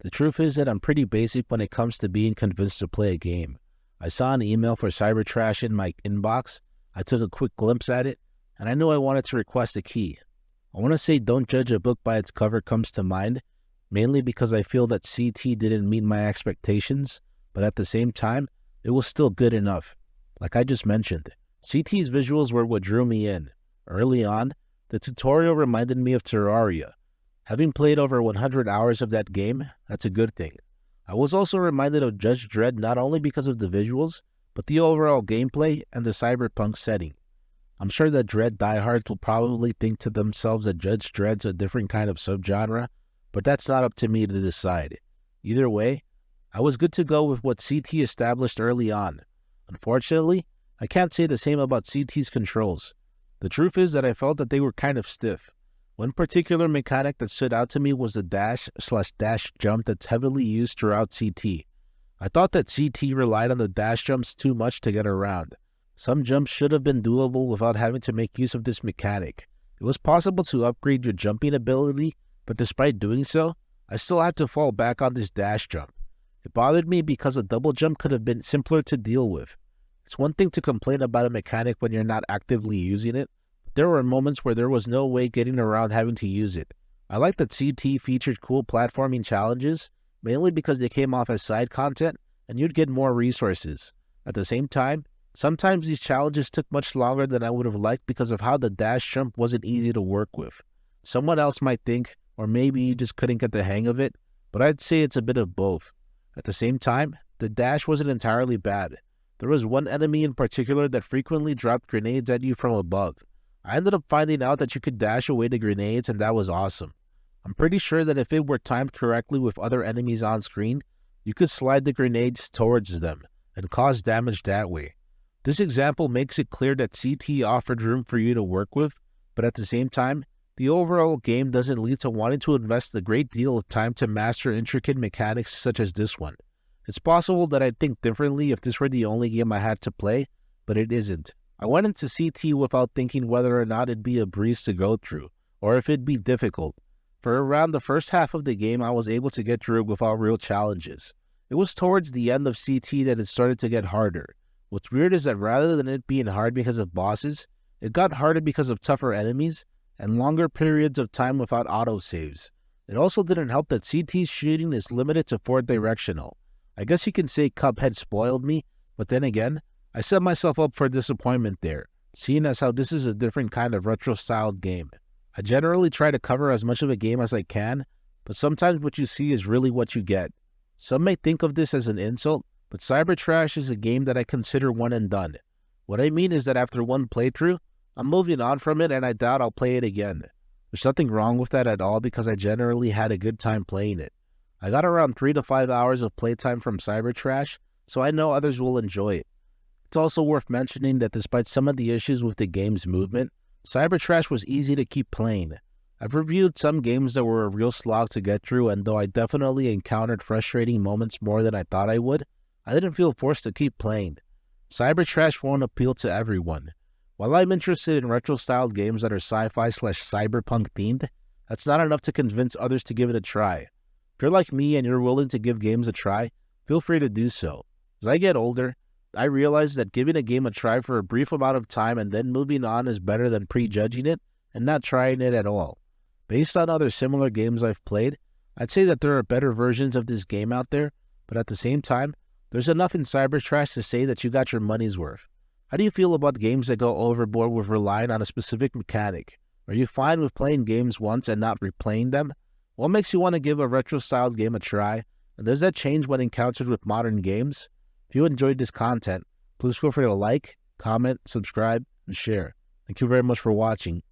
The truth is that I'm pretty basic when it comes to being convinced to play a game. I saw an email for CyberTrash in my inbox, I took a quick glimpse at it, and I knew I wanted to request a key. I want to say don't judge a book by its cover comes to mind, mainly because I feel that CT didn't meet my expectations, but at the same time, it was still good enough. Like I just mentioned, CT's visuals were what drew me in. Early on, the tutorial reminded me of Terraria. Having played over 100 hours of that game, that's a good thing. I was also reminded of Judge Dredd not only because of the visuals, but the overall gameplay and the cyberpunk setting. I'm sure that Dredd diehards will probably think to themselves that Judge Dredd's a different kind of subgenre, but that's not up to me to decide. Either way, I was good to go with what CT established early on. Unfortunately, I can't say the same about CT's controls. The truth is that I felt that they were kind of stiff. One particular mechanic that stood out to me was the dash/dash jump that's heavily used throughout CT. I thought that CT relied on the dash jumps too much to get around. Some jumps should have been doable without having to make use of this mechanic. It was possible to upgrade your jumping ability, but despite doing so, I still had to fall back on this dash jump. It bothered me because a double jump could have been simpler to deal with. It's one thing to complain about a mechanic when you're not actively using it, but there were moments where there was no way getting around having to use it. I like that CT featured cool platforming challenges, mainly because they came off as side content and you'd get more resources. At the same time, sometimes these challenges took much longer than I would have liked because of how the dash jump wasn't easy to work with. Someone else might think, or maybe you just couldn't get the hang of it, but I'd say it's a bit of both. At the same time, the dash wasn't entirely bad. There was one enemy in particular that frequently dropped grenades at you from above. I ended up finding out that you could dash away the grenades, and that was awesome. I'm pretty sure that if it were timed correctly with other enemies on screen, you could slide the grenades towards them and cause damage that way. This example makes it clear that CT offered room for you to work with, but at the same time, the overall game doesn't lead to wanting to invest a great deal of time to master intricate mechanics such as this one. It's possible that I'd think differently if this were the only game I had to play, but it isn't. I went into CT without thinking whether or not it'd be a breeze to go through, or if it'd be difficult. For around the first half of the game, I was able to get through it without real challenges. It was towards the end of CT that it started to get harder. What's weird is that rather than it being hard because of bosses, it got harder because of tougher enemies and longer periods of time without autosaves. It also didn't help that CT's shooting is limited to 4-directional. I guess you can say Cuphead spoiled me, but then again, I set myself up for disappointment there, seeing as how this is a different kind of retro-styled game. I generally try to cover as much of a game as I can, but sometimes what you see is really what you get. Some may think of this as an insult, but CyberTrash is a game that I consider one and done. What I mean is that after one playthrough, I'm moving on from it and I doubt I'll play it again. There's nothing wrong with that at all because I generally had a good time playing it. I got around 3 to 5 hours of playtime from CyberTrash, so I know others will enjoy it. It's also worth mentioning that despite some of the issues with the game's movement, CyberTrash was easy to keep playing. I've reviewed some games that were a real slog to get through, and though I definitely encountered frustrating moments more than I thought I would, I didn't feel forced to keep playing. CyberTrash won't appeal to everyone. While I'm interested in retro-styled games that are sci-fi/cyberpunk themed, that's not enough to convince others to give it a try. If you're like me and you're willing to give games a try, feel free to do so. As I get older, I realize that giving a game a try for a brief amount of time and then moving on is better than prejudging it and not trying it at all. Based on other similar games I've played, I'd say that there are better versions of this game out there, but at the same time, there's enough in CyberTrash to say that you got your money's worth. How do you feel about games that go overboard with relying on a specific mechanic? Are you fine with playing games once and not replaying them? What makes you want to give a retro-styled game a try? And does that change when encountered with modern games? If you enjoyed this content, please feel free to like, comment, subscribe, and share. Thank you very much for watching.